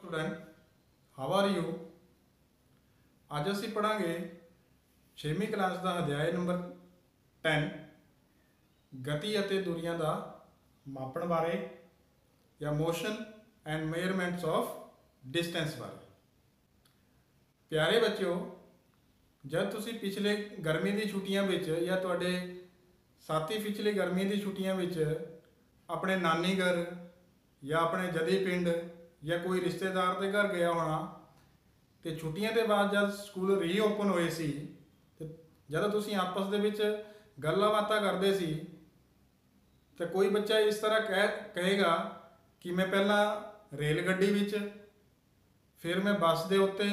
Student, how are you. अज असी पढ़ांगे 6वीं क्लास का अध्याय नंबर 10 गति ਅਤੇ दूरियां का मापन बारे या motion and measurements of distance बारे। प्यारे बच्चों, जब तुसी पिछले गर्मी की छुट्टियां विच या तुहाडे साथी पिछली गर्मी की छुट्टियां विच अपने नानी घर या अपने जदी पिंड या कोई रिश्तेदार के घर गया होना, तो छुट्टियां के बाद जब स्कूल रीओपन होए सी ते जब तुसी आपस दे विच गल्लां बातां करदे सी तो कोई बच्चा इस तरह कहेगा कि मैं पहला रेल गड्डी विच, फिर मैं बस दे उत्ते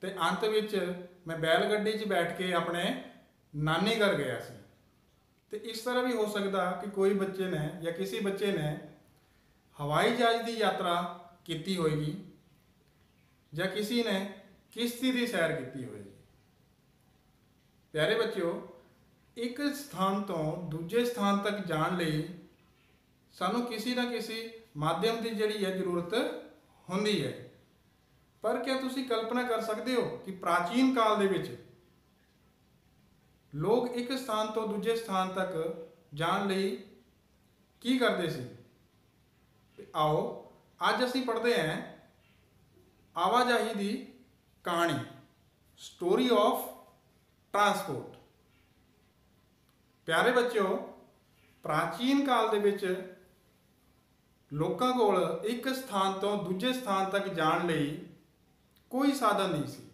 ते अंत विच मैं बैल गड्डी च बैठ के अपने नानी घर गया सी। तो इस तरह भी हो सकता कि कोई बच्चे ने या किसी बच्चे ने हवाई जहाज़ की यात्रा की होएगी या किसी ने किश्ती की सैर की होएगी। प्यारे बच्चों, एक स्थान तो दूजे स्थान तक जाने लई सानू किसी ना किसी माध्यम की जिहड़ी है जरूरत होंदी है। पर क्या तुसी कल्पना कर सकते हो कि प्राचीन काल दे विच लोग एक स्थान तो दूजे स्थान तक जाने लई की करते सी? आओ अज असी पढ़ते हैं आवाजाही की कहानी, स्टोरी ऑफ ट्रांसपोर्ट। प्यारे बच्चों, प्राचीन काल दे विच लोकां कोल एक स्थान तो दूजे स्थान तक जाने लई कोई साधन नहीं सी।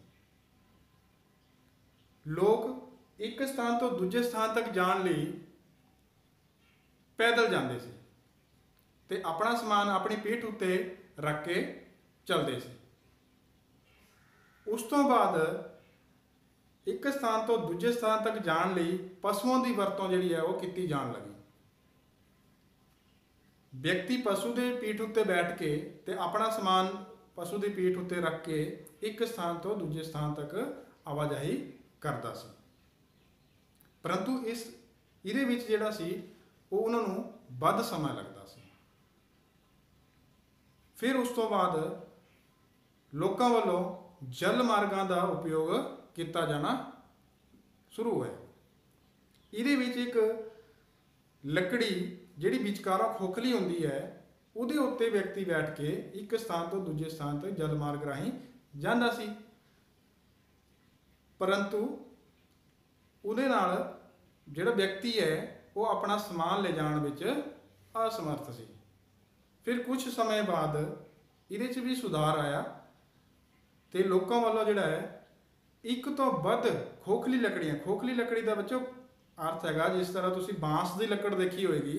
लोग एक स्थान तो दूजे स्थान तक जाने लई पैदल जाते सी ते अपना समान अपनी पीठ उत्ते रख के चलते सी। उस तो बाद एक स्थान तो दूजे स्थान तक जाने लई पशुओं की वरतों जिहड़ी है वो की जान लगी। व्यक्ति पशु के पीठ उत्ते बैठ के ते अपना समान पशु की पीठ उत्ते रख के एक स्थान तो दूजे स्थान तक आवाजाही करता सी। परंतु इहदे विच जिहड़ा सी वो उन्हां नूं वध समय लगता सी। फिर उस तो बाद लोकां वल्लों जल मार्गां का उपयोग किया जाना शुरू होया। इहदे विच एक लकड़ी जिहड़ी विचकारों खोखली हुंदी है उहदे उत्ते व्यक्ति बैठ के एक स्थान तो दूजे स्थान तक जल मार्ग राहीं जांदा सी। परंतु उहदे नाल जिहड़ा व्यक्ति है वो अपना समान ले जाण विच असमर्थ सी। फिर कुछ समय बाद इहदे च भी सुधार आया तो लोगों वालों जिहड़ा है एक तो वध खोखली लकड़ी का बच्चों अर्थ हैगा जिस तरह तुसी बांस की लकड़ देखी होएगी,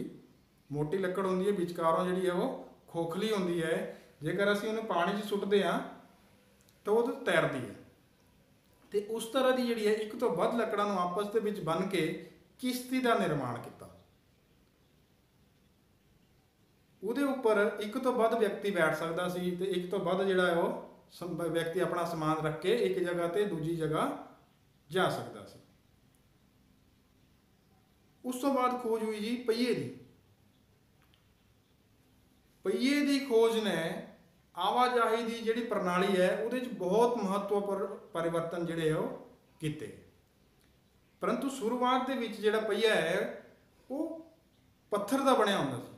मोटी लकड़ होंदी है, विचकारों जिहड़ी है वो खोखली होंदी है। जेकर असीं उहनूं पानी 'च सुੱਟਦੇ हाँ तो वो तैरदी है। तो उस तरह की जिहड़ी है एक तो वध लकड़ां नूं आपस दे विच बन के किश्ती का निर्माण किया। उहदे उपर एक तो वध व्यक्ति बैठ सकता सी ते एक तो वध जिहड़ा है वो व्यक्ति अपना समान रख के एक जगह ते दूजी जगह जा सकता सी। उस तो बाद खोज हुई जी पहिए की। पहिए की खोज ने आवाजाही की जिहड़ी प्रणाली है उहदे च बहुत महत्वपूर्ण परिवर्तन जिहड़े वो कीते। परंतु शुरुआत दे विच जिहड़ा पहिया है वो पत्थर का बनिया हुंदा सी।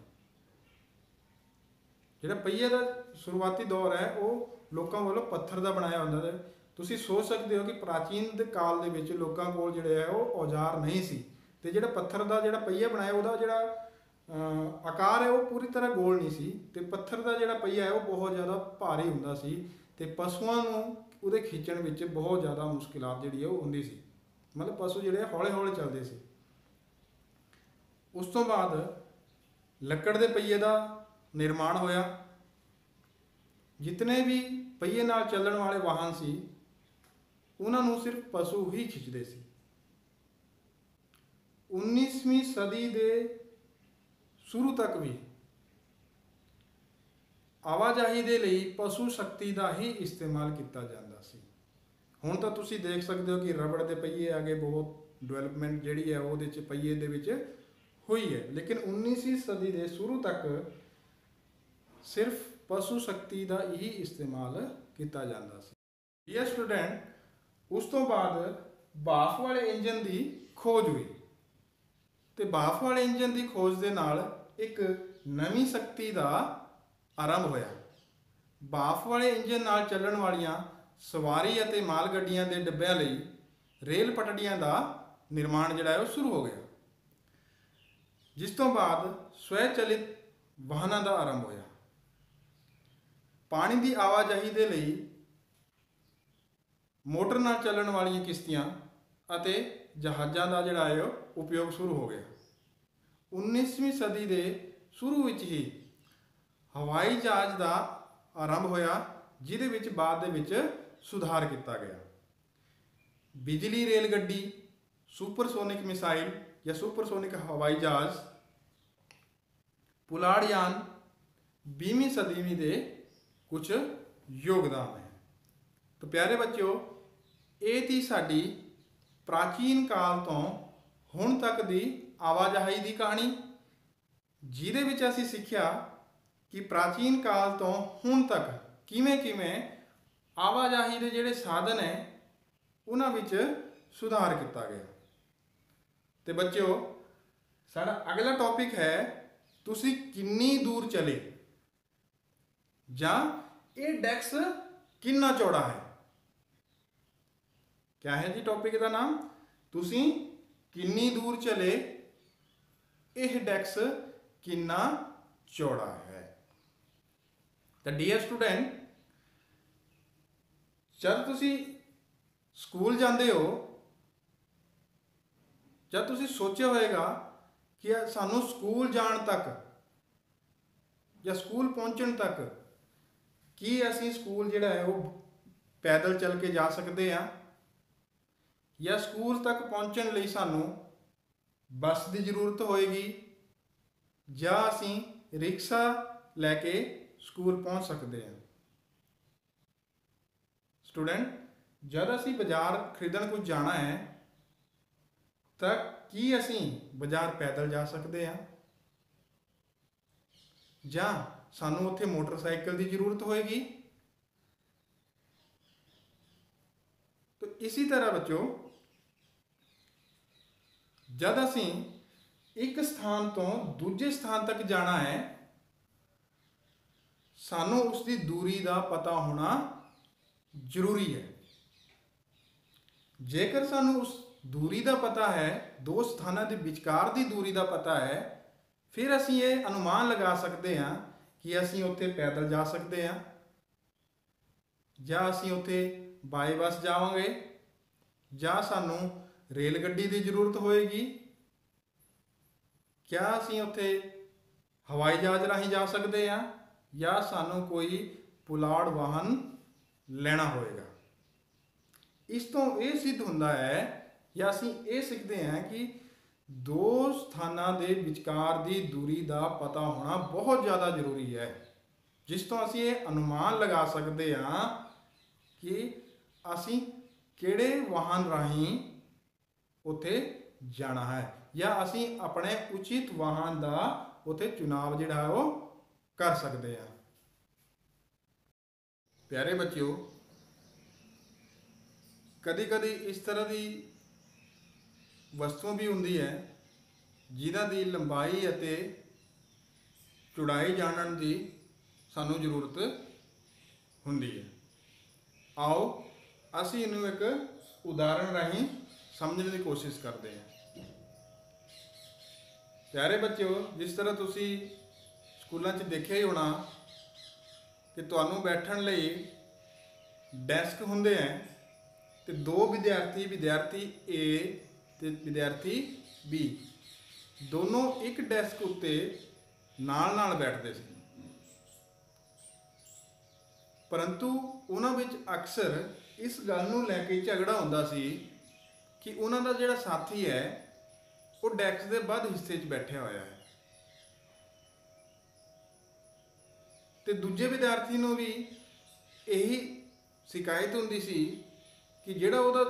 जिहड़ा पहिए का शुरुआती दौर है वो लोगों वालों पत्थर का बनाया हुंदा है। तुसीं सोच सकते हो कि प्राचीन काल दे विच लोकां कोल जिहड़े है वो औजार नहीं सी ते जिहड़ा पत्थर का जिहड़ा पहिया बनाया उहदा जिहड़ा आकार है वो पूरी तरह गोल नहीं सी ते पत्थर का जिहड़ा पहिया है वो बहुत ज़्यादा भारी हुंदा सी ते पशुओं नूं उहदे खिੱਚਣ विच बहुत ज़्यादा मुश्किलात जिहड़ी है वो हुंदी सी। मतलब पशु जिहड़े हौले हौले चलते सी। उस तो बाद लकड़ के पहिए का निर्माण होया। जितने भी पहिए नाल चलण वाले वाहन सी उन्हां नूं सिर्फ पशु ही खिੱਚਦੇ सी। 19वीं सदी के शुरू तक भी आवाजाही के लिए पशु शक्ति का ही इस्तेमाल किया जाता सी। हुण तो तुसीं देख सकते हो कि रबड़ के पहिए आगे बहुत डिवेलपमेंट जिहड़ी है वो पहिए दे विच हुई है। लेकिन 19वीं सदी के शुरू तक सिर्फ ਪਸ਼ੂ ਸ਼ਕਤੀ ਦਾ ਹੀ ਇਸਤੇਮਾਲ ਕੀਤਾ ਜਾਂਦਾ ਸੀ। ਇਹ ਸਟੂਡੈਂਟ ਉਸ ਤੋਂ ਬਾਅਦ ਭਾਫ ਵਾਲੇ ਇੰਜਨ ਦੀ ਖੋਜ ਹੋਈ ਤੇ ਭਾਫ ਵਾਲੇ ਇੰਜਨ ਦੀ ਖੋਜ ਦੇ ਨਾਲ ਇੱਕ ਨਵੀਂ ਸ਼ਕਤੀ ਦਾ ਆਰੰਭ ਹੋਇਆ। ਭਾਫ ਵਾਲੇ ਇੰਜਨ ਨਾਲ ਚੱਲਣ ਵਾਲੀਆਂ ਸਵਾਰੀ ਅਤੇ ਮਾਲ ਗੱਡੀਆਂ ਦੇ ਡੱਬਿਆਂ ਲਈ ਰੇਲ ਪਟੜੀਆਂ ਦਾ ਨਿਰਮਾਣ ਜਿਹੜਾ ਹੈ ਉਹ ਸ਼ੁਰੂ ਹੋ ਗਿਆ, ਜਿਸ ਤੋਂ ਬਾਅਦ ਸਵੈਚਲਿਤ ਵਾਹਨਾਂ ਦਾ ਆਰੰਭ ਹੋਇਆ। ਪਾਣੀ ਦੀ ਆਵਾਜਾਈ ਦੇ ਲਈ ਮੋਟਰ ਨਾਲ ਚੱਲਣ ਵਾਲੀਆਂ ਕਿਸ਼ਤੀਆਂ ਅਤੇ ਜਹਾਜ਼ਾਂ ਦਾ ਜਿਹੜਾ ਹੈ ਉਹ ਉਪਯੋਗ ਸ਼ੁਰੂ ਹੋ ਗਿਆ। 19ਵੀਂ ਸਦੀ ਦੇ ਸ਼ੁਰੂ ਵਿੱਚ ਹੀ ਹਵਾਈ ਜਹਾਜ਼ ਦਾ ਆਰੰਭ ਹੋਇਆ, ਜਿਹਦੇ ਵਿੱਚ ਬਾਅਦ ਦੇ ਵਿੱਚ ਸੁਧਾਰ ਕੀਤਾ ਗਿਆ। ਬਿਜਲੀ ਰੇਲ ਗੱਡੀ, ਸੁਪਰਸੋਨਿਕ ਮਿਸਾइल या सुपरसोनिक हवाई जहाज, पुलाड़यान 20वीं सदी ਦੇ कुछ योगदान है। तो प्यारे बच्चों, ਇਹ ਤੀ ਸਾਡੀ ਪ੍ਰਾਚੀਨ ਕਾਲ ਤੋਂ ਹੁਣ ਤੱਕ ਦੀ ਆਵਾਜਾਈ ਦੀ ਕਹਾਣੀ, ਜਿਹਦੇ ਵਿੱਚ ਅਸੀਂ ਸਿੱਖਿਆ ਕਿ ਪ੍ਰਾਚੀਨ ਕਾਲ ਤੋਂ ਹੁਣ ਤੱਕ ਕਿਵੇਂ ਕਿਵੇਂ ਆਵਾਜਾਈ ਦੇ ਜਿਹੜੇ ਸਾਧਨ ਹੈ ਉਹਨਾਂ ਵਿੱਚ ਸੁਧਾਰ ਕੀਤਾ ਗਿਆ। ਤੇ ਬੱਚਿਓ, ਸਾਡਾ ਅਗਲਾ ਟੌਪਿਕ ਹੈ ਤੁਸੀਂ ਕਿੰਨੀ ਦੂਰ ਚਲੇ, ਜਾਂ ਇਹ ਡੈਕਸ ਕਿੰਨਾ ਚੌੜਾ ਹੈ। क्या है जी टॉपिक का नाम? तुसी किन्नी दूर चले, यह डैक्स किन्ना चौड़ा है। तो डियर स्टूडेंट, जब तुसी स्कूल जाते हो, जब तुसी सोचा होएगा कि सानू स्कूल जाण तक या स्कूल पहुंचण तक कि असी स्कूल जिहड़ा है वो पैदल चल के जा सकते हैं, या स्कूल तक पहुँचने ਲਈ ਸਾਨੂੰ ਬੱਸ ਦੀ ਜ਼ਰੂਰਤ ਹੋਏਗੀ, ਜਾਂ ਅਸੀਂ ਰਿਕਸ਼ਾ ਲੈ ਕੇ ਸਕੂਲ ਪਹੁੰਚ ਸਕਦੇ ਹਾਂ। ਸਟੂਡੈਂਟ, ਜਦ ਅਸੀਂ ਬਾਜ਼ਾਰ ਖਰੀਦਣ ਕੁਝ ਜਾਣਾ ਹੈ ਤਾਂ ਕੀ ਅਸੀਂ ਬਾਜ਼ਾਰ ਪੈਦਲ ਜਾ ਸਕਦੇ ਹਾਂ, ਜਾਂ ਸਾਨੂੰ ਉੱਥੇ ਮੋਟਰਸਾਈਕਲ ਦੀ ਜ਼ਰੂਰਤ ਹੋਏਗੀ। तो इसी तरह बच्चों, जब असी एक स्थान तो दूजे स्थान तक जाना है, सानू उसकी दूरी का पता होना जरूरी है। जेकर सानू उस दूरी का पता है, दो स्थानों के विचकार की दूरी का पता है, फिर असी ये अनुमान लगा सकते हैं कि असी उत्थे पैदल जा सकते हैं, या असी उत्थे बाय बस जावांगे, ਜਾਂ ਸਾਨੂੰ ਰੇਲ ਗੱਡੀ ਦੀ ਜ਼ਰੂਰਤ ਹੋਏਗੀ, क्या ਅਸੀਂ ਉੱਥੇ ਹਵਾਈ ਜਹਾਜ਼ ਰਾਹੀਂ ਜਾ ਸਕਦੇ ਹਾਂ, ਜਾਂ ਸਾਨੂੰ ਕੋਈ ਪੁਲਾੜ ਵਾਹਨ ਲੈਣਾ ਹੋਏਗਾ। ਇਸ ਤੋਂ ਇਹ ਸਿੱਧ ਹੁੰਦਾ ਹੈ, ਜਾਂ ਅਸੀਂ ਇਹ ਸਿੱਖਦੇ ਹਾਂ ਕਿ ਦੋ ਸਥਾਨਾਂ ਦੇ ਵਿਚਕਾਰ ਦੀ ਦੂਰੀ ਦਾ ਪਤਾ ਹੋਣਾ ਬਹੁਤ ਜ਼ਿਆਦਾ ਜ਼ਰੂਰੀ ਹੈ, ਜਿਸ ਤੋਂ ਅਸੀਂ ਇਹ ਅਨੁਮਾਨ ਲਗਾ ਸਕਦੇ ਹਾਂ ਕਿ ਅਸੀਂ ਕਿਹੜੇ ਵਾਹਨ ਰਾਹੀਂ ਉੱਥੇ ਜਾਣਾ ਹੈ, ਜਾਂ ਅਸੀਂ ਆਪਣੇ ਉਚਿਤ ਵਾਹਨ ਦਾ ਉੱਥੇ ਚੁਣਾਵ ਜਿਹੜਾ ਹੈ ਉਹ ਕਰ ਸਕਦੇ ਹਾਂ। ਪਿਆਰੇ ਬੱਚਿਓ, ਕਦੀ ਕਦੀ ਇਸ ਤਰ੍ਹਾਂ ਦੀ ਵਸਤੂਆਂ ਵੀ ਹੁੰਦੀ ਹੈ ਜਿਨ੍ਹਾਂ ਦੀ ਲੰਬਾਈ ਅਤੇ ਚੌੜਾਈ ਜਾਣਨ ਦੀ ਸਾਨੂੰ ਜ਼ਰੂਰਤ ਹੁੰਦੀ ਹੈ। ਆਓ ਅਸੀਂ ਇਹਨੂੰ ਇੱਕ ਉਦਾਹਰਣ ਰਾਹੀਂ ਸਮਝਣ ਦੀ ਕੋਸ਼ਿਸ਼ ਕਰਦੇ ਹਾਂ। ਪਿਆਰੇ ਬੱਚਿਓ, ਜਿਸ ਤਰ੍ਹਾਂ ਤੁਸੀਂ ਸਕੂਲਾਂ 'ਚ ਦੇਖਿਆ ਹੀ ਹੋਣਾ ਕਿ ਤੁਹਾਨੂੰ ਬੈਠਣ ਲਈ ਡੈਸਕ ਹੁੰਦੇ ਹੈ, ਤੇ ਦੋ ਵਿਦਿਆਰਥੀ A ਤੇ ਵਿਦਿਆਰਥੀ B ਦੋਨੋਂ ਇੱਕ ਡੈਸਕ ਉੱਤੇ ਨਾਲ ਨਾਲ ਬੈਠਦੇ ਸੀ, परंतु उन्होंने अक्सर इस गल नूं लैके झगड़ा होंदा सी कि उन्हों का जिहड़ा साथी है वो डैस्क के वध हिस्से बैठा होया है, तो दूजे विद्यार्थी नूं भी यही शिकायत होंदी सी कि जिहड़ा उहदा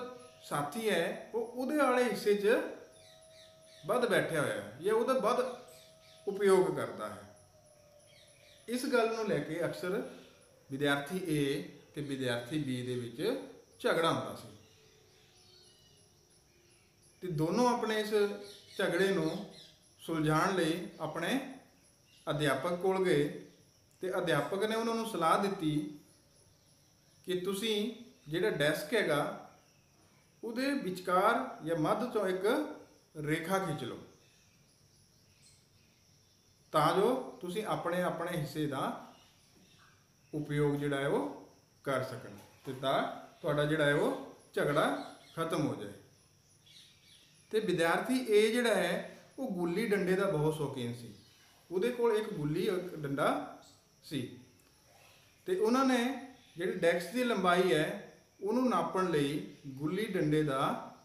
साथी है वो उहदे वाले हिस्से वध बैठा होया है या उहदा वध उपयोग करता है। इस गल ਨੂੰ ਲੈ ਕੇ ਅਕਸਰ ਵਿਦਿਆਰਥੀ A ਤੇ ਵਿਦਿਆਰਥੀ B ਦੇ ਵਿੱਚ ਝਗੜਾ ਹੁੰਦਾ ਸੀ ਤੇ ਦੋਨੋਂ ਆਪਣੇ ਇਸ ਝਗੜੇ ਨੂੰ ਸੁਲਝਾਉਣ ਲਈ ਆਪਣੇ ਅਧਿਆਪਕ ਕੋਲ ਗਏ ਤੇ ਅਧਿਆਪਕ ਨੇ ਉਹਨਾਂ ਨੂੰ ਸਲਾਹ ਦਿੱਤੀ ਕਿ ਤੁਸੀਂ ਜਿਹੜਾ ਡੈਸਕ ਹੈਗਾ ਉਹਦੇ ਵਿਚਕਾਰ ਜਾਂ ਮੱਧ ਤੋਂ ਇੱਕ ਰੇਖਾ ਖਿੱਚ ਲਓ ਤਾਂ ਜੋ ਤੁਸੀਂ ਆਪਣੇ ਆਪਣੇ ਹਿੱਸੇ ਦਾ ਉਪਯੋਗ ਜਿਹੜਾ ਹੈ ਉਹ ਕਰ ਸਕਣ ਤੇ ਤਾਂ ਤੁਹਾਡਾ ਜਿਹੜਾ ਹੈ ਉਹ ਝਗੜਾ ਖਤਮ ਹੋ ਜਾਏ ਤੇ ਵਿਦਿਆਰਥੀ A ਜਿਹੜਾ ਹੈ ਉਹ ਗੁੱਲੀ ਡੰਡੇ ਦਾ ਬਹੁਤ ਸ਼ੌਕੀਨ ਸੀ ਉਹਦੇ ਕੋਲ ਇੱਕ ਗੁੱਲੀ ਇੱਕ ਡੰਡਾ ਸੀ ਤੇ ਉਹਨਾਂ ਨੇ ਜਿਹੜੀ ਡੈਸਕ ਦੀ ਲੰਬਾਈ ਹੈ ਉਹਨੂੰ ਨਾਪਣ ਲਈ ਗੁੱਲੀ ਡੰਡੇ ਦਾ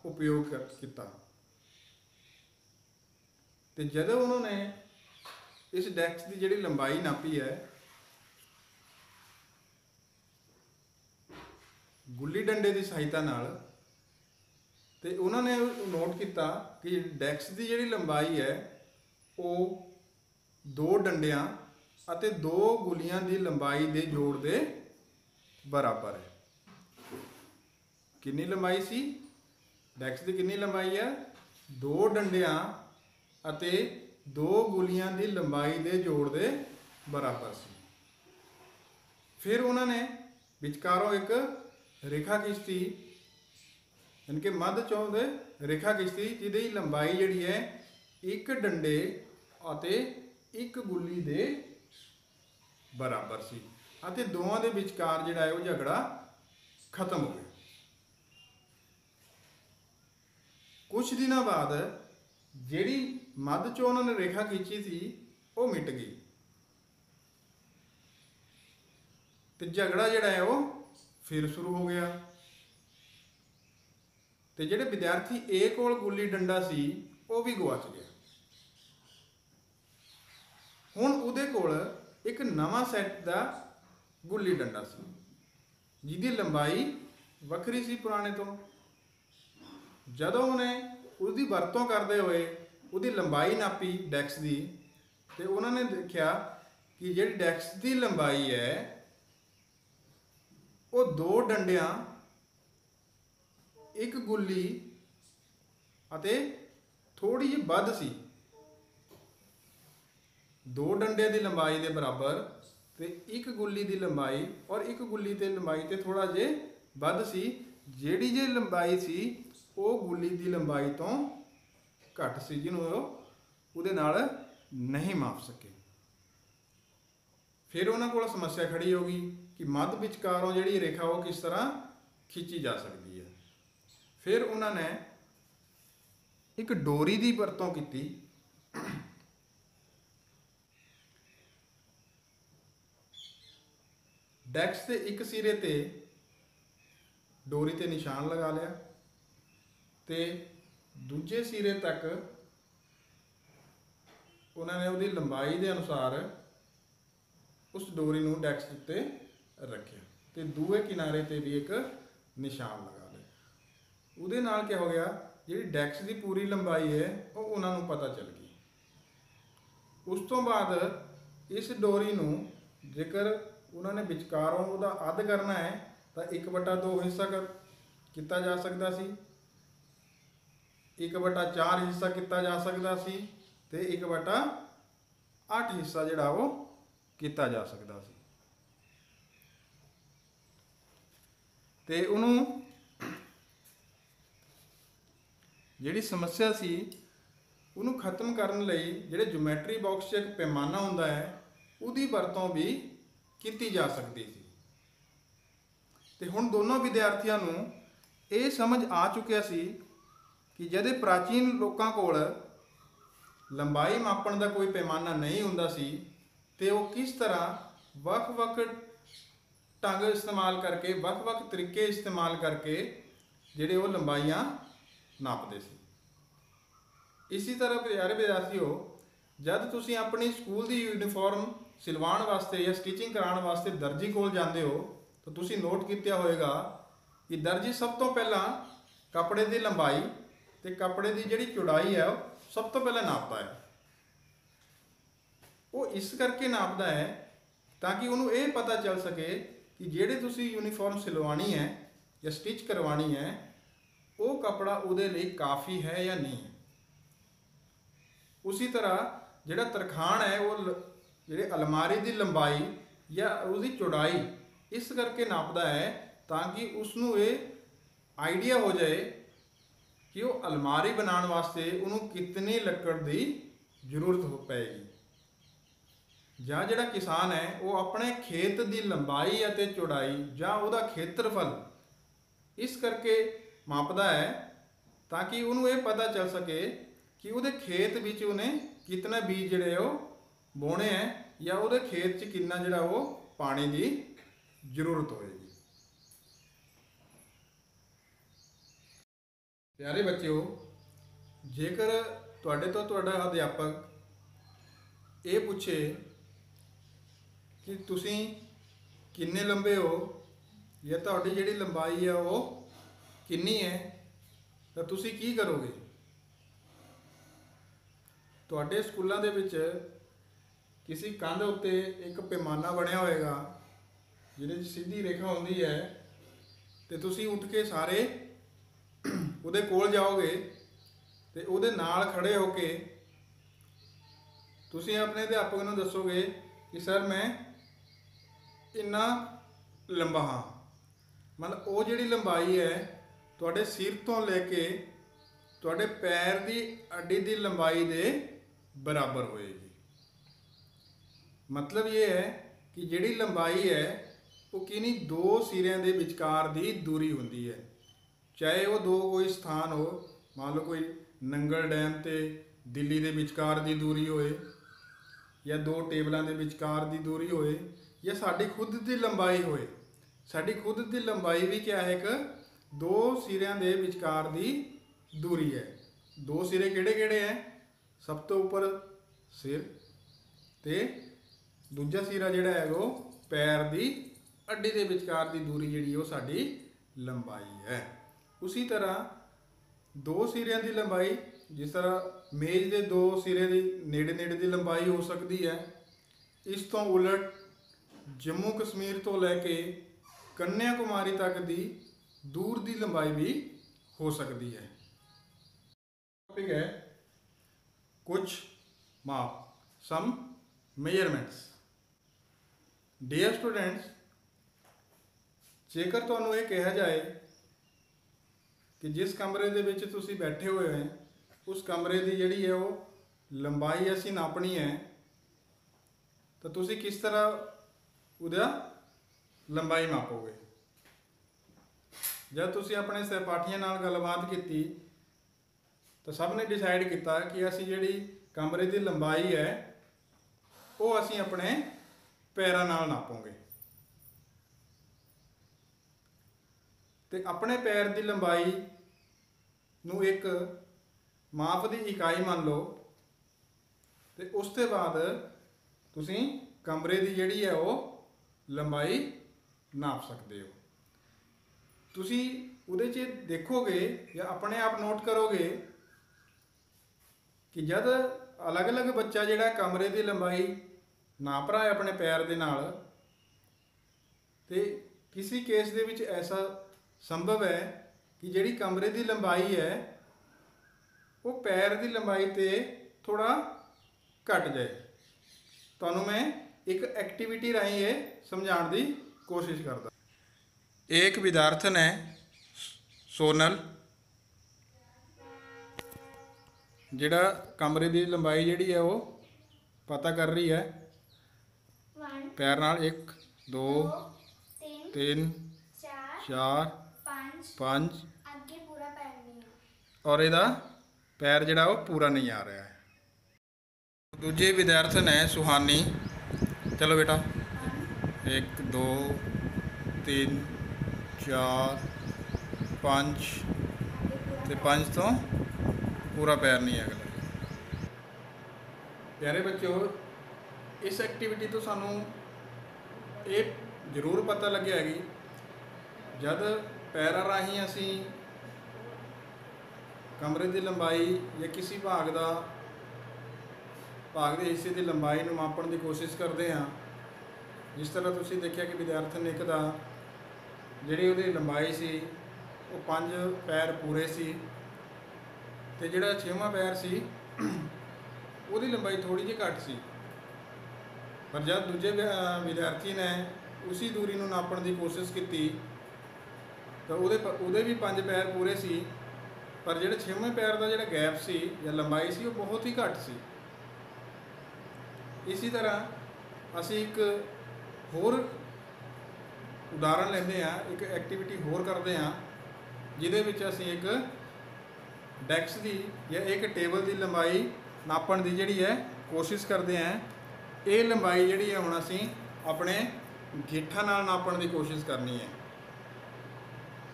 ਉਪਯੋਗ ਕੀਤਾ ਤੇ ਜਦੋਂ ਉਹਨਾਂ ਨੇ ਇਸ ਡੈਸਕ ਦੀ ਜਿਹੜੀ ਲੰਬਾਈ ਨਾਪੀ ਹੈ ਗੁੱਲੀ ਡੰਡੇ ਦੀ ਸਹਾਇਤਾ ਨਾਲ ਤੇ ਉਹਨਾਂ ਨੇ ਨੋਟ ਕੀਤਾ ਕਿ ਡੈਸਕ ਦੀ ਜਿਹੜੀ ਲੰਬਾਈ ਹੈ ਉਹ ਦੋ ਡੰਡਿਆਂ ਅਤੇ ਦੋ ਗੁੱਲੀਆਂ ਦੀ ਲੰਬਾਈ ਦੇ ਜੋੜ ਦੇ ਬਰਾਬਰ ਹੈ ਕਿੰਨੀ ਲੰਬਾਈ ਸੀ ਡੈਸਕ ਦੀ ਕਿੰਨੀ ਲੰਬਾਈ ਹੈ ਦੋ ਡੰਡਿਆਂ ਅਤੇ ਦੋ ਗੁੱਲੀਆਂ ਦੀ ਲੰਬਾਈ ਦੇ ਜੋੜ ਦੇ ਬਰਾਬਰ ਸੀ ਫਿਰ ਉਹਨਾਂ ਨੇ ਵਿਚਕਾਰੋਂ ਇੱਕ ਰੇਖਾ ਖਿੱਚੀ यानी कि मध्य चों दे रेखा खिंचती जिहदी लंबाई जिहड़ी है एक डंडे अते एक गुल्ली दे बराबर सी अते दोवां दे विचकार जिहड़ा है वो झगड़ा खत्म हो गया कुछ दिनों बाद जिहड़ी मध्य चों उन्होंने रेखा खिंची थी वो मिट गई ते झगड़ा जिहड़ा है वो फिर शुरू हो गया ਤੇ ਜਿਹੜੇ ਵਿਦਿਆਰਥੀ A ਕੋਲ ਗੁੱਲੀ ਡੰਡਾ ਸੀ ਉਹ ਵੀ ਗਵਾਚ ਗਿਆ ਹੁਣ ਉਹਦੇ ਕੋਲ ਇੱਕ ਨਵਾਂ ਸੈੱਟ ਦਾ ਗੁੱਲੀ ਡੰਡਾ ਸੀ ਜਿਹਦੀ ਲੰਬਾਈ ਵੱਖਰੀ ਸੀ ਪੁਰਾਣੇ ਤੋਂ ਜਦੋਂ ਉਹਨੇ ਉਹਦੀ ਵਰਤੋਂ ਕਰਦੇ ਹੋਏ ਉਹਦੀ ਲੰਬਾਈ ਨਾਪੀ ਡੈਸਕ ਦੀ ਤੇ ਉਹਨਾਂ ਨੇ ਦੇਖਿਆ ਕਿ ਜਿਹੜੀ ਡੈਸਕ ਦੀ ਲੰਬਾਈ ਹੈ ਉਹ ਦੋ ਡੰਡਿਆਂ एक गुल्ली अते थोड़ी जी वध सी दो डंडे की लंबाई के बराबर ते एक गुल्ली की लंबाई और एक गुल्ली की लंबाई ते थोड़ा जे वध सी जिहड़ी जे लंबाई सी वो गुल्ली की लंबाई तो घट सी जिन्होंने उहदे नाल नहीं माप सके फिर उन्होंने कोल समस्या खड़ी हो गई कि मध्य विचकारों जिहड़ी रेखा वो किस तरह खिंची जा सकती है फिर उन्होंने एक डोरी की वरतों की डैक्स के एक सिरे ते डोरी ते निशान लगा लिया ते दूजे सिरे तक उन्होंने उसकी लंबाई के अनुसार उस डोरी नूं डैक्स उत्ते रखिया ते दूए किनारे ते भी एक निशान लगा ਉਹਦੇ ਨਾਲ ਕੀ ਹੋ ਗਿਆ ਜਿਹੜੀ ਡੈਕਸ ਦੀ ਪੂਰੀ ਲੰਬਾਈ ਹੈ ਉਹ ਉਹਨਾਂ ਨੂੰ ਪਤਾ ਚੱਲ ਗਈ ਉਸ ਤੋਂ ਬਾਅਦ ਇਸ ਡੋਰੀ ਨੂੰ ਜੇਕਰ ਉਹਨਾਂ ਨੇ ਵਿਚਕਾਰੋਂ ਉਹਦਾ ਅੱਧ ਕਰਨਾ ਹੈ ਤਾਂ 1/2 ਹਿੱਸਾ ਕੀਤਾ ਜਾ ਸਕਦਾ ਸੀ 1/4 ਹਿੱਸਾ ਕੀਤਾ ਜਾ ਸਕਦਾ ਸੀ ਤੇ 1/8 ਹਿੱਸਾ ਜਿਹੜਾ ਉਹ ਕੀਤਾ ਜਾ ਸਕਦਾ ਸੀ ਤੇ ਉਹਨੂੰ ਜਿਹੜੀ ਸਮੱਸਿਆ ਸੀ ਉਹਨੂੰ ਖਤਮ ਕਰਨ ਲਈ ਜਿਹੜੇ ਜਿਓਮੈਟਰੀ ਬਾਕਸ 'ਚ ਇੱਕ ਪੈਮਾਨਾ ਹੁੰਦਾ ਹੈ ਉਹਦੀ ਵਰਤੋਂ ਵੀ ਕੀਤੀ ਜਾ ਸਕਦੀ ਸੀ ਤੇ ਹੁਣ ਦੋਨੋਂ ਵਿਦਿਆਰਥੀਆਂ ਨੂੰ ਇਹ ਸਮਝ ਆ ਚੁੱਕਿਆ ਸੀ ਕਿ ਜਦੋਂ ਪ੍ਰਾਚੀਨ ਲੋਕਾਂ ਕੋਲ ਲੰਬਾਈ ਮਾਪਣ ਦਾ ਕੋਈ ਪੈਮਾਨਾ ਨਹੀਂ ਹੁੰਦਾ ਸੀ ਤੇ ਉਹ ਕਿਸ ਤਰ੍ਹਾਂ ਵੱਖ-ਵੱਖ ਢੰਗ ਇਸਤੇਮਾਲ ਕਰਕੇ ਵੱਖ-ਵੱਖ ਤਰੀਕੇ ਇਸਤੇਮਾਲ ਕਰਕੇ ਜਿਹੜੇ ਉਹ ਲੰਬਾਈਆਂ नापते सी इसी तरह प्यारे विद्यार्थियों जब तुसी अपनी स्कूल की यूनीफॉर्म सिलवाण वास्ते या स्टिचिंग कराने वास्ते दर्जी कोल जाते हो तो तुसी नोट किया होएगा कि दर्जी सब तो पहला कपड़े की लंबाई ते कपड़े की जिहड़ी चौड़ाई है सब तो पहले नापता है वो इस करके नापता है ਤਾਂ ਕਿ ਉਹਨੂੰ ਇਹ ਪਤਾ ਚੱਲ ਸਕੇ ਕਿ ਜਿਹੜੇ ਤੁਸੀਂ ਯੂਨੀਫਾਰਮ ਸਿਲਵਾਣੀ ਹੈ ਜਾਂ ਸਟਿਚ ਕਰਵਾਣੀ ਹੈ ਉਹ ਕਪੜਾ ਉਹਦੇ ਲਈ ਕਾਫੀ ਹੈ ਜਾਂ ਨਹੀਂ ਹੈ। ਉਸੇ ਤਰ੍ਹਾਂ ਜਿਹੜਾ ਤਰਖਾਣ ਹੈ ਉਹ ਜਿਹੜੇ ਅਲਮਾਰੀ ਦੀ ਲੰਬਾਈ ਜਾਂ ਉਹਦੀ ਚੌੜਾਈ ਇਸ ਕਰਕੇ ਨਾਪਦਾ ਹੈ ਤਾਂ ਕਿ ਉਸ ਨੂੰ ਇਹ ਆਈਡੀਆ ਹੋ ਜਾਏ ਕਿ ਉਹ ਅਲਮਾਰੀ ਬਣਾਉਣ ਵਾਸਤੇ ਉਹਨੂੰ ਕਿੰਨੀ ਲੱਕੜ ਦੀ ਜ਼ਰੂਰਤ ਪਏਗੀ। ਜਾਂ ਜਿਹੜਾ ਕਿਸਾਨ ਹੈ ਉਹ ਆਪਣੇ ਖੇਤ ਦੀ ਲੰਬਾਈ ਅਤੇ ਚੌੜਾਈ ਜਾਂ ਉਹਦਾ ਖੇਤਰਫਲ ਇਸ ਕਰਕੇ ਮਾਪਦਾ ਹੈ ਤਾਂ ਕਿ ਉਹਨੂੰ ਇਹ ਪਤਾ ਚੱਲ ਸਕੇ ਕਿ ਉਹਦੇ ਖੇਤ ਵਿੱਚ ਉਹਨੇ ਕਿੰਨਾ ਬੀਜ ਜਿਹੜੇ ਉਹ ਬੋਣੇ ਹੈ ਜਾਂ ਉਹਦੇ ਖੇਤ 'ਚ ਕਿੰਨਾ ਜਿਹੜਾ ਉਹ ਪਾਣੀ ਦੀ ਜ਼ਰੂਰਤ ਹੋਏਗੀ। ਪਿਆਰੇ ਬੱਚਿਓ, ਜੇਕਰ ਤੁਹਾਡੇ ਤੋਂ ਤੁਹਾਡਾ ਅਧਿਆਪਕ ਇਹ ਪੁੱਛੇ ਕਿ ਤੁਸੀਂ ਕਿੰਨੇ ਲੰਬੇ ਹੋ ਜਾਂ ਤੁਹਾਡੀ ਜਿਹੜੀ ਲੰਬਾਈ ਆ ਉਹ ਕਿੰਨੀ ਹੈ ਤਾਂ ਤੁਸੀਂ ਕੀ ਕਰੋਗੇ? ਤੁਹਾਡੇ ਸਕੂਲਾਂ ਦੇ ਵਿੱਚ ਕਿਸੇ ਕੰਧ ਉੱਤੇ ਇੱਕ ਪੈਮਾਨਾ ਬਣਿਆ ਹੋਏਗਾ ਜਿਹਦੇ 'ਚ ਸਿੱਧੀ ਰੇਖਾ ਹੁੰਦੀ ਹੈ ਤੇ ਤੁਸੀਂ ਉੱਠ ਕੇ ਸਾਰੇ ਉਹਦੇ ਕੋਲ ਜਾਓਗੇ ਤੇ ਉਹਦੇ ਨਾਲ ਖੜੇ ਹੋ ਕੇ ਤੁਸੀਂ ਆਪਣੇ ਅਧਿਆਪਕ ਨੂੰ ਦੱਸੋਗੇ ਕਿ ਸਰ ਮੈਂ ਇੰਨਾ ਲੰਬਾ ਹਾਂ। ਮਤਲਬ ਉਹ ਜਿਹੜੀ ਲੰਬਾਈ ਹੈ ਤੁਹਾਡੇ ਸਿਰ ਤੋਂ ਲੈ ਕੇ ਤੁਹਾਡੇ ਪੈਰ ਦੀ ਅੱਡੀ ਦੀ ਲੰਬਾਈ ਦੇ ਬਰਾਬਰ ਹੋਏਗੀ। ਮਤਲਬ ਇਹ ਹੈ ਕਿ ਜਿਹੜੀ ਲੰਬਾਈ ਹੈ ਉਹ ਕਿੰਨੀ ਦੋ ਸਿਰਿਆਂ ਦੇ ਵਿਚਕਾਰ ਦੀ ਦੂਰੀ ਹੁੰਦੀ ਹੈ। ਚਾਹੇ ਉਹ ਦੋ ਕੋਈ ਸਥਾਨ ਹੋ, ਮੰਨ ਲਓ ਕੋਈ ਨੰਗਲ ਡੈਮ ਤੇ ਦਿੱਲੀ ਦੇ ਵਿਚਕਾਰ ਦੀ ਦੂਰੀ ਹੋਏ ਜਾਂ ਦੋ ਟੇਬਲਾਂ ਦੇ ਵਿਚਕਾਰ ਦੀ ਦੂਰੀ ਹੋਏ ਜਾਂ ਸਾਡੀ ਖੁਦ ਦੀ ਲੰਬਾਈ ਹੋਏ। ਸਾਡੀ ਖੁਦ ਦੀ ਲੰਬਾਈ ਵੀ ਕਿਆ ਹੈ? ਇੱਕ ਦੋ ਸਿਰਿਆਂ ਦੇ ਵਿਚਕਾਰ ਦੀ ਦੂਰੀ ਹੈ। ਦੋ ਸਿਰੇ ਕਿਹੜੇ ਕਿਹੜੇ ਹੈ? ਸਭ ਤੋਂ ਉੱਪਰ ਸਿਰ ਤੇ ਦੂਜਾ ਸਿਰਾ ਜਿਹੜਾ ਹੈ ਉਹ ਪੈਰ ਦੀ ਅੱਡੀ ਦੇ ਵਿਚਕਾਰ ਦੀ ਦੂਰੀ ਜਿਹੜੀ ਉਹ ਸਾਡੀ ਲੰਬਾਈ ਹੈ। ਉਸੇ ਤਰ੍ਹਾਂ ਦੋ ਸਿਰਿਆਂ ਦੀ ਲੰਬਾਈ, ਜਿਸ ਤਰ੍ਹਾਂ ਮੇਜ਼ ਦੇ ਦੋ ਸਿਰੇ ਦੀ ਨੇੜੇ ਨੇੜੇ ਦੀ ਲੰਬਾਈ ਹੋ ਸਕਦੀ ਹੈ, ਇਸ ਤੋਂ ਉਲਟ ਜੰਮੂ ਕਸ਼ਮੀਰ ਤੋਂ ਲੈ ਕੇ ਕੰਨਿਆ ਕੁਮਾਰੀ ਤੱਕ ਦੀ ਦੂਰ ਦੀ ਲੰਬਾਈ ਵੀ ਹੋ ਸਕਦੀ ਹੈ। ਟੌਪਿਕ ਹੈ ਕੁਝ ਮਾਪ, ਸਮ ਮੇਜਰਮੈਂਟਸ। ਡੀਅਰ ਸਟੂਡੈਂਟਸ, ਜੇਕਰ ਤੁਹਾਨੂੰ ਇਹ ਕਿਹਾ ਜਾਏ ਕਿ ਜਿਸ ਕਮਰੇ ਦੇ ਵਿੱਚ ਤੁਸੀਂ ਬੈਠੇ ਹੋਏ ਹੋ ਉਸ ਕਮਰੇ ਦੀ ਜਿਹੜੀ ਹੈ ਉਹ ਲੰਬਾਈ ਅਸੀਂ ਨਾਪਣੀ ਹੈ ਤਾਂ ਤੁਸੀਂ ਕਿਸ ਤਰ੍ਹਾਂ ਉਹਦਾ ਲੰਬਾਈ ਮਾਪੋਗੇ? ਜਦ ਤੁਸੀਂ ਆਪਣੇ ਸਹਿਪਾਠੀਆਂ ਨਾਲ ਗੱਲਬਾਤ ਕੀਤੀ ਤਾਂ ਸਭ ਨੇ ਡਿਸਾਈਡ ਕੀਤਾ ਕਿ ਅਸੀਂ ਜਿਹੜੀ ਕਮਰੇ ਦੀ ਲੰਬਾਈ ਹੈ ਉਹ ਅਸੀਂ ਆਪਣੇ ਪੈਰਾਂ ਨਾਲ ਨਾਪਾਂਗੇ। ਤੇ ਆਪਣੇ ਪੈਰ ਦੀ ਲੰਬਾਈ ਨੂੰ ਇੱਕ ਮਾਪ ਦੀ ਇਕਾਈ ਮੰਨ ਲਓ ਤੇ ਉਸ ਤੋਂ ਬਾਅਦ ਤੁਸੀਂ ਕਮਰੇ ਦੀ ਜਿਹੜੀ ਹੈ ਉਹ ਲੰਬਾਈ ਨਾਪ ਸਕਦੇ ਹੋ। ਤੁਸੀਂ ਉਹਦੇ 'ਚ ਦੇਖੋਗੇ ਜਾਂ ਆਪਣੇ ਆਪ ਨੋਟ ਕਰੋਗੇ ਕਿ ਜਦ ਅਲੱਗ-ਅਲੱਗ ਬੱਚਾ ਜਿਹੜਾ ਕਮਰੇ ਦੀ ਲੰਬਾਈ ਨਾਪ ਰਿਹਾ ਹੈ ਆਪਣੇ ਪੈਰ ਦੇ ਨਾਲ, ਤੇ ਕਿਸੇ ਕੇਸ ਦੇ ਵਿੱਚ ਐਸਾ ਸੰਭਵ ਹੈ ਕਿ ਜਿਹੜੀ ਕਮਰੇ ਦੀ ਲੰਬਾਈ ਹੈ ਉਹ ਪੈਰ ਦੀ ਲੰਬਾਈ ਤੇ ਥੋੜਾ ਘਟ ਜਾਏ। ਤੁਹਾਨੂੰ ਮੈਂ ਇੱਕ एक्टिविटी राही ये समझाने की कोशिश करता। एक विद्यार्थन है सोनल जिहड़ा कमरे की लंबाई जिहड़ी है वो पता कर रही है पैर नाल। 1 2 3 4 5 और इहदा पैर जिहड़ा वो पूरा नहीं आ रहा है। दूजे विद्यार्थन है सुहानी। चलो बेटा 1 2 3 4 5 ते 5 तो पूरा पैर नहीं है अगला। प्यारे बच्चों, इस एक्टिविटी तो सानू ये जरूर पता लगे है कि जब पैरां राही असी कमरे की लंबाई या किसी भाग के हिस्से की लंबाई में मापन की कोशिश करते हैं ਜਿਸ ਤਰ੍ਹਾਂ ਤੁਸੀਂ ਦੇਖਿਆ ਕਿ ਵਿਦਿਆਰਥਣ ਇੱਕ ਦਾ ਜਿਹੜੀ ਉਹਦੀ ਲੰਬਾਈ ਸੀ ਉਹ 5 ਪੈਰ ਪੂਰੇ ਸੀ, ਤੇ ਜਿਹੜਾ 6ਵਾਂ ਪੈਰ ਸੀ ਉਹਦੀ ਲੰਬਾਈ ਥੋੜੀ ਜਿਹੀ ਘੱਟ ਸੀ। ਪਰ ਜਦ ਦੂਜੇ ਵਿਦਿਆਰਥੀ ਨੇ ਉसी दूरी ਨੂੰ ਨਾਪਣ ਦੀ ਕੋਸ਼ਿਸ਼ ਕੀਤੀ ਤਾਂ ਉਹਦੇ ਵੀ 5 ਪੈਰ ਪੂਰੇ ਸੀ, ਪਰ ਜਿਹੜੇ 6ਵੇਂ ਪੈਰ ਦਾ ਜਿਹੜਾ ਗੈਪ ਸੀ ਜਾਂ ਲੰਬਾਈ ਸੀ ਉਹ ਬਹੁਤ ਹੀ ਘੱਟ ਸੀ। ਇसी ਤਰ੍ਹਾਂ ਅਸੀਂ ਇੱਕ ਹੋਰ ਉਦਾਹਰਣ ਲੈਂਦੇ ਹਾਂ, ਇੱਕ ਐਕਟੀਵਿਟੀ ਹੋਰ ਕਰਦੇ ਹਾਂ ਜਿਹਦੇ ਵਿੱਚ ਅਸੀਂ ਇੱਕ ਡੈਕਸ ਦੀ ਜਾਂ ਇੱਕ ਟੇਬਲ ਦੀ ਲੰਬਾਈ ਨਾਪਣ ਦੀ ਜਿਹੜੀ ਹੈ ਕੋਸ਼ਿਸ਼ ਕਰਦੇ ਹਾਂ। ਇਹ ਲੰਬਾਈ ਜਿਹੜੀ ਹੈ ਹੁਣ ਅਸੀਂ ਆਪਣੇ ਗਿੱਠਾਂ ਨਾਲ ਨਾਪਣ ਦੀ ਕੋਸ਼ਿਸ਼ ਕਰਨੀ ਹੈ।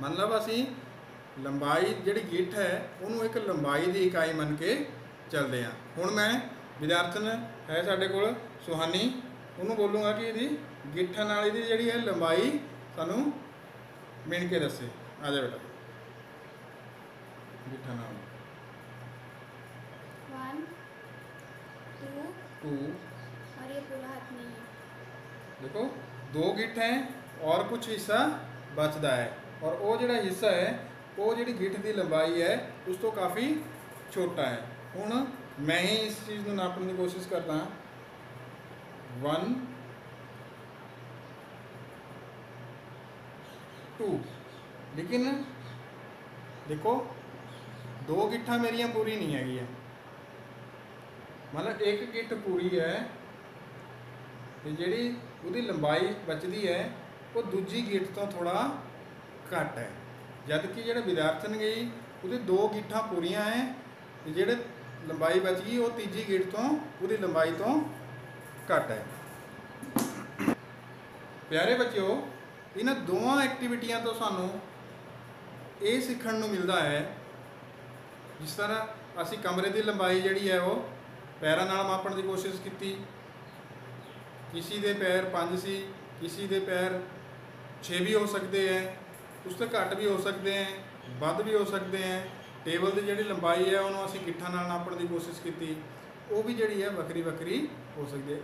ਮਤਲਬ ਅਸੀਂ ਲੰਬਾਈ ਜਿਹੜੀ ਗਿੱਠ ਹੈ ਉਹਨੂੰ ਇੱਕ ਲੰਬਾਈ ਦੀ ਇਕਾਈ ਮੰਨ ਕੇ ਚੱਲਦੇ ਹਾਂ। ਹੁਣ ਮੈਂ ਵਿਦਿਆਰਥਣ ਹੈ ਸਾਡੇ ਕੋਲ ਸੁਹਾਨੀ, ਉਹਨੂੰ ਬੋਲੂੰਗਾ ਕਿ ਇਹਦੀ ਗਿੱਠਾਂ ਨਾਲ ਇਹਦੀ ਜਿਹੜੀ ਹੈ ਲੰਬਾਈ ਸਾਨੂੰ ਮਿਣ ਕੇ ਦੱਸੇ। ਆ ਜਾ ਬੇਟਾ, ਗਿੱਠਾਂ ਨਾਲ 1 2 2 और ये पूरा हाथ नहीं है। देखो 2 गिट्ठ हैं और कुछ हिस्सा बचता है, और वो ਜਿਹੜਾ ਹਿੱਸਾ ਹੈ ਉਹ ਜਿਹੜੀ ਗਿੱਠ ਦੀ ਲੰਬਾਈ ਹੈ ਉਸ ਤੋਂ ਕਾਫੀ ਛੋਟਾ ਹੈ। ਹੁਣ ਮੈਂ ਹੀ ਇਸ ਚੀਜ਼ ਨੂੰ ਨਾਪਣ ਦੀ ਕੋਸ਼ਿਸ਼ ਕਰਦਾ ਹਾਂ। 1 2, लेकिन देखो 2 गिट्ठां मेरियां पूरी नहीं हैगी है, मतलब एक गिट्ठ पूरी है ਤੇ ਜਿਹੜੀ ਉਹਦੀ ਲੰਬਾਈ ਬਚਦੀ ਹੈ ਉਹ ਦੂਜੀ ਗਿੱਠ ਤੋਂ ਥੋੜਾ ਘੱਟ ਹੈ। ਜਦ ਕਿ ਜਿਹੜਾ ਵਿਦਿਆਰਥਣ ਗਈ ਉਹਦੀ 2 ਗਿੱਠਾਂ ਪੂਰੀਆਂ ਹੈ ਤੇ ਜਿਹੜੇ ਲੰਬਾਈ ਬਚ ਗਈ ਉਹ ਤੀਜੀ ਗਿੱਠ ਤੋਂ ਉਹਦੀ ਲੰਬਾਈ ਤੋਂ ਘੱਟ ਹੈ। ਪਿਆਰੇ ਬੱਚਿਓ, ਇਹਨਾਂ ਦੋਵਾਂ ਐਕਟੀਵਿਟੀਆਂ ਤੋਂ ਸਾਨੂੰ ਇਹ ਸਿੱਖਣ ਨੂੰ ਮਿਲਦਾ ਹੈ, ਜਿਸ ਤਰ੍ਹਾਂ ਅਸੀਂ ਕਮਰੇ ਦੀ ਲੰਬਾਈ ਜਿਹੜੀ ਹੈ ਉਹ ਪੈਰਾਂ ਨਾਲ ਮਾਪਣ ਦੀ ਕੋਸ਼ਿਸ਼ ਕੀਤੀ। किसी के पैर 5 सी, किसी के पैर 6 भी हो सकते हैं, उस तो घट भी हो सकते हैं, ਵੱਧ भी हो सकते हैं। टेबल की जी लंबाई है उन्होंने असी गिट्ठां नाल नापण की कोशिश की, वो भी जी है वक्री वक्री हो सकती है।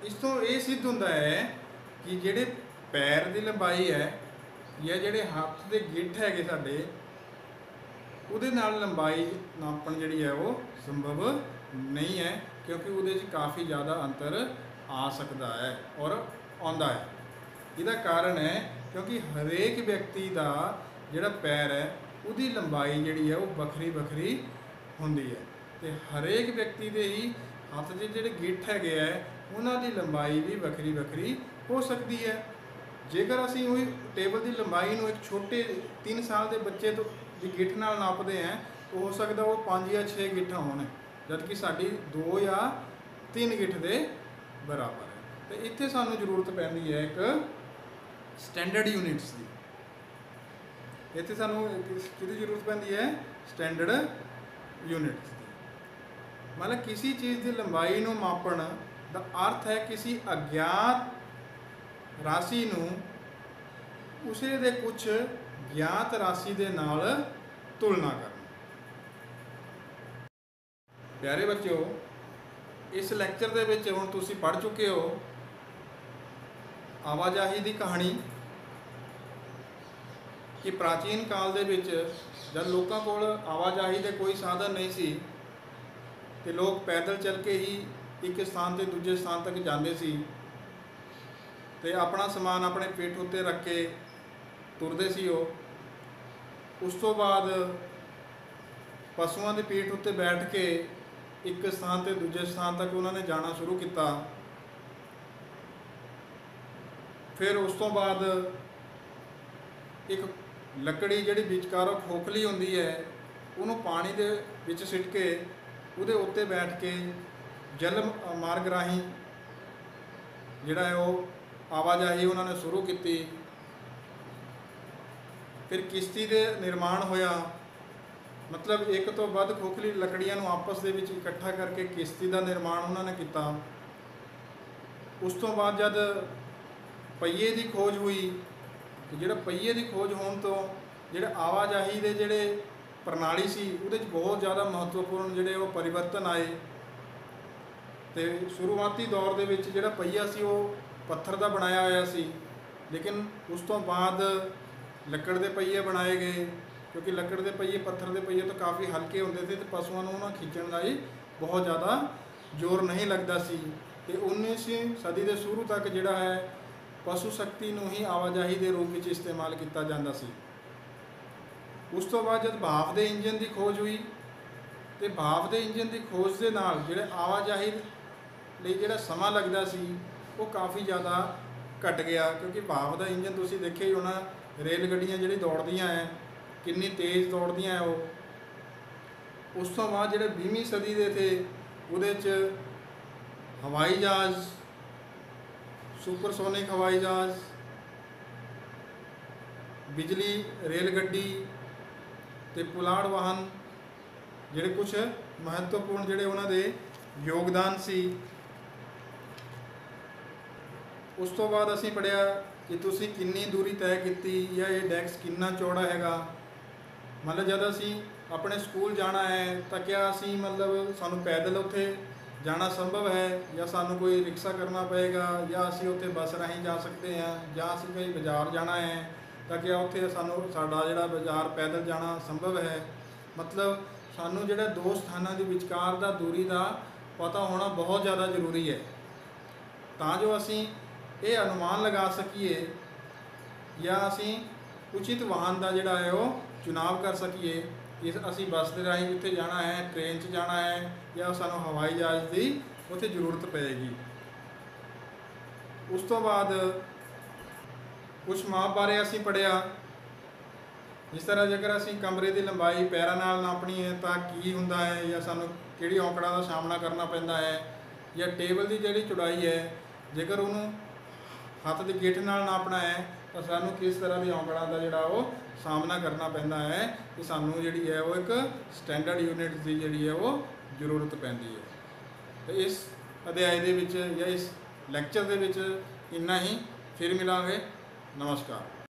इस तो ये सिद्ध होता है कि जेडे पैर की लंबाई है या जेडे हत्थ के गिट्ठ है साडे उहदे नाल लंबाई नापण जी है वो संभव नहीं है, क्योंकि वो काफ़ी ज़्यादा अंतर आ सकता है और आता है। इसका कारण है क्योंकि हरेक व्यक्ति का जोड़ा पैर है उसकी लंबाई जी है वो वक्री वक्री होंगी है, तो हरेक व्यक्ति के ही हत्थ के जोड़े गिट्ठ है उन्होंने लंबाई भी वक्री वक्री हो सकती है। जेकर असी वही टेबल की लंबाई में एक छोटे 3 साल के बच्चे तो जी गिट्ठ नाल नापते हैं तो हो सकता वो 5 या 6 गिट्ठां होने, जबकि साड़ी 2 या 3 गिट्ठ के बराबर है। तो इत्थे सानू जरूरत पैंदी है एक स्टैंडर्ड यूनिट्स की। इत्थे सानू किहदी जरूरत पैंदी है? स्टैंडर्ड यूनिट्स की। मतलब किसी चीज़ की लंबाई नूं मापण दा अर्थ है किसी अज्ञात राशि नूं उसे दे कुछ ज्ञात राशि दे नाल तुलना करना। प्यारे बच्चों, इस लैक्चर दे विच हुण तुसीं पढ़ चुके हो आवाजाही की कहानी कि प्राचीन काल दे विच जब लोगों कोल आवाजाही के कोई साधन नहीं सी ते लोग पैदल चल के ही एक स्थान ते दूजे स्थान तक जाते सी ते अपना समान अपने पिठ उत्ते रख के तुरदे सी। उस तो बाद पशुओं की पीठ उत्ते बैठ के एक स्थान ते दूजे स्थान तक उन्होंने जाना शुरू किया। फिर उस तो बाद एक लकड़ी जिहड़ी विचकारों खोखली होंदी है उन्होंने पानी दे विच सिट के उहदे उत्ते बैठ के जल मार्ग राही जिहड़ा है वो आवाजाही उन्होंने शुरू की। फिर किश्ती दे निर्माण होया, मतलब एक तो वध खोखली लकड़ियां नूं आपस दे विच इकट्ठा करके किश्ती का निर्माण उन्होंने किया। उस तो बाद जब पहिए की खोज हुई, जो पहिए की खोज होने तो जो आवाजाही के जोड़े प्रणाली सी उहदे च बहुत ज़्यादा महत्वपूर्ण जोड़े वो परिवर्तन आए। ਤੇ ਸ਼ੁਰੂਆਤੀ ਦੌਰ ਦੇ ਵਿੱਚ ਜਿਹੜਾ ਪਹੀਆ ਸੀ ਉਹ ਪੱਥਰ ਦਾ ਬਣਾਇਆ ਹੋਇਆ ਸੀ, ਲੇਕਿਨ ਉਸ ਤੋਂ ਬਾਅਦ ਲੱਕੜ ਦੇ ਪਹੀਏ ਬਣਾਏ ਗਏ, ਕਿਉਂਕਿ ਲੱਕੜ ਦੇ ਪਹੀਏ ਪੱਥਰ ਦੇ ਪਹੀਏ ਤੋਂ ਕਾਫੀ ਹਲਕੇ ਹੁੰਦੇ ਸੀ ਤੇ ਪਸ਼ੂਆਂ ਨੂੰ ਉਹਨਾਂ ਖਿੱਚਣ ਦਾ ਹੀ ਬਹੁਤ ਜ਼ਿਆਦਾ ਜ਼ੋਰ ਨਹੀਂ ਲੱਗਦਾ ਸੀ। ਤੇ 19ਵੀਂ ਸਦੀ ਦੇ ਸ਼ੁਰੂ ਤੱਕ ਜਿਹੜਾ ਹੈ ਪਸ਼ੂ ਸ਼ਕਤੀ ਨੂੰ ਹੀ ਆਵਾਜਾਈ ਦੇ ਰੂਪ ਵਿੱਚ ਇਸਤੇਮਾਲ ਕੀਤਾ ਜਾਂਦਾ ਸੀ। ਉਸ ਤੋਂ ਬਾਅਦ ਜਦ ਭਾਫ ਦੇ ਇੰਜਨ ਦੀ ਖੋਜ ਹੋਈ ਤੇ ਭਾਫ ਦੇ ਇੰਜਨ ਦੀ ਖੋਜ ਦੇ ਨਾਲ ਜਿਹੜੇ ਆਵਾਜਾਈ ਲਈ ਜਿਹੜਾ ਸਮਾਂ ਲੱਗਦਾ ਸੀ ਉਹ ਕਾਫੀ ਜ਼ਿਆਦਾ ਘਟ ਗਿਆ, ਕਿਉਂਕਿ ਭਾਫ ਦਾ ਇੰਜਨ ਤੁਸੀਂ ਦੇਖਿਆ ਹੀ ਹੋਣਾ, ਰੇਲ ਗੱਡੀਆਂ ਜਿਹੜੀ ਦੌੜਦੀਆਂ ਹੈ ਕਿੰਨੀ ਤੇਜ਼ ਦੌੜਦੀਆਂ ਹੈ ਉਹ। ਉਸ ਤੋਂ ਬਾਅਦ ਜਿਹੜੇ 20ਵੀਂ ਸਦੀ ਦੇ ਥੇ ਉਹਦੇ 'ਚ ਹਵਾਈ ਜਹਾਜ਼, ਸੁਪਰਸੋਨਿਕ ਹਵਾਈ ਜਹਾਜ਼, ਬਿਜਲੀ ਰੇਲ ਗੱਡੀ ਤੇ ਪੁਲਾੜ ਵਾਹਨ ਜਿਹੜੇ ਕੁਝ ਮਹੱਤਵਪੂਰਨ ਜਿਹੜੇ ਉਹਨਾਂ ਦੇ ਯੋਗਦਾਨ ਸੀ। ਉਸ ਤੋਂ ਬਾਅਦ ਅਸੀਂ ਪੜ੍ਹਿਆ ਕਿ ਤੁਸੀਂ ਕਿੰਨੀ ਦੂਰੀ ਤੈਅ ਕੀਤੀ ਜਾਂ ਇਹ ਡੈਕਸ ਕਿੰਨਾ ਚੌੜਾ ਹੈਗਾ। ਮਤਲਬ ਜਦ ਅਸੀਂ ਆਪਣੇ ਸਕੂਲ ਜਾਣਾ ਹੈ ਤਾਂ ਕਿਆ ਅਸੀਂ ਮਤਲਬ ਸਾਨੂੰ ਪੈਦਲ ਉੱਥੇ ਜਾਣਾ ਸੰਭਵ ਹੈ ਜਾਂ ਸਾਨੂੰ ਕੋਈ ਰਿਕਸ਼ਾ ਕਰਨਾ ਪਏਗਾ ਜਾਂ ਅਸੀਂ ਉੱਥੇ ਬੱਸ ਰਾਹੀਂ ਜਾ ਸਕਦੇ ਹਾਂ, ਜਾਂ ਅਸੀਂ ਕੋਈ ਬਾਜ਼ਾਰ ਜਾਣਾ ਹੈ ਤਾਂ ਕਿਆ ਉੱਥੇ ਸਾਡਾ ਜਿਹੜਾ ਬਾਜ਼ਾਰ ਪੈਦਲ ਜਾਣਾ ਸੰਭਵ ਹੈ। ਮਤਲਬ ਸਾਨੂੰ ਜਿਹੜਾ ਦੋ ਸਥਾਨਾਂ ਦੇ ਵਿਚਕਾਰ ਦਾ ਦੂਰੀ ਦਾ ਪਤਾ ਹੋਣਾ ਬਹੁਤ ਜ਼ਿਆਦਾ ਜ਼ਰੂਰੀ ਹੈ, ਤਾਂ ਜੋ ਅਸੀਂ ਇਹ ਅਨੁਮਾਨ ਲਗਾ ਸਕੀਏ ਜਾਂ ਅਸੀਂ ਉਚਿਤ ਵਾਹਨ ਦਾ ਜਿਹੜਾ ਹੈ ਉਹ ਚੁਣਾਵ ਕਰ ਸਕੀਏ। ਇਸ ਅਸੀਂ ਬੱਸ ਦੇ ਰਾਹੀਂ ਜਿੱਥੇ ਜਾਣਾ ਹੈ, ਟ੍ਰੇਨ 'ਚ ਜਾਣਾ ਹੈ ਜਾਂ ਸਾਨੂੰ ਹਵਾਈ ਜਹਾਜ਼ ਦੀ ਉੱਥੇ ਜ਼ਰੂਰਤ ਪਏਗੀ। ਉਸ ਤੋਂ ਬਾਅਦ ਕੁਛ ਮਾਪ ਬਾਰੇ ਅਸੀਂ ਪੜ੍ਹਿਆ, ਜਿਸ ਤਰ੍ਹਾਂ ਜੇਕਰ ਅਸੀਂ ਕਮਰੇ ਦੀ ਲੰਬਾਈ ਪੈਰਾਂ ਨਾਲ ਨਾਪਣੀ ਹੈ ਤਾਂ ਕੀ ਹੁੰਦਾ ਹੈ, ਜਾਂ ਸਾਨੂੰ ਕਿਹੜੀ ਔਂਕੜਾਂ ਦਾ ਸਾਹਮਣਾ ਕਰਨਾ ਪੈਂਦਾ ਹੈ, ਜਾਂ ਟੇਬਲ ਦੀ ਜਿਹੜੀ ਚੌੜਾਈ ਹੈ ਜੇਕਰ ਉਹਨੂੰ ਹੱਥ ਦੀ ਗਿੱਠ ਨਾਲ ਨਾਪਣਾ ਹੈ ਤਾਂ ਸਾਨੂੰ ਕਿਸ ਤਰ੍ਹਾਂ ਦੀ ਔਂਕੜਾਂ ਦਾ ਜਿਹੜਾ ਉਹ ਸਾਹਮਣਾ ਕਰਨਾ ਪੈਂਦਾ ਹੈ ਕਿ ਸਾਨੂੰ ਜਿਹੜੀ ਹੈ ਉਹ ਇੱਕ ਸਟੈਂਡਰਡ ਯੂਨਿਟ ਦੀ ਜਿਹੜੀ ਹੈ ਉਹ ਜ਼ਰੂਰਤ ਪੈਂਦੀ ਹੈ। ਤੇ ਇਸ ਅਧਿਆਇ ਦੇ ਵਿੱਚ ਜਾਂ ਇਸ ਲੈਕਚਰ ਦੇ ਵਿੱਚ ਇੰਨਾ ਹੀ। ਫਿਰ ਮਿਲਾਂਗੇ। ਨਮਸਕਾਰ।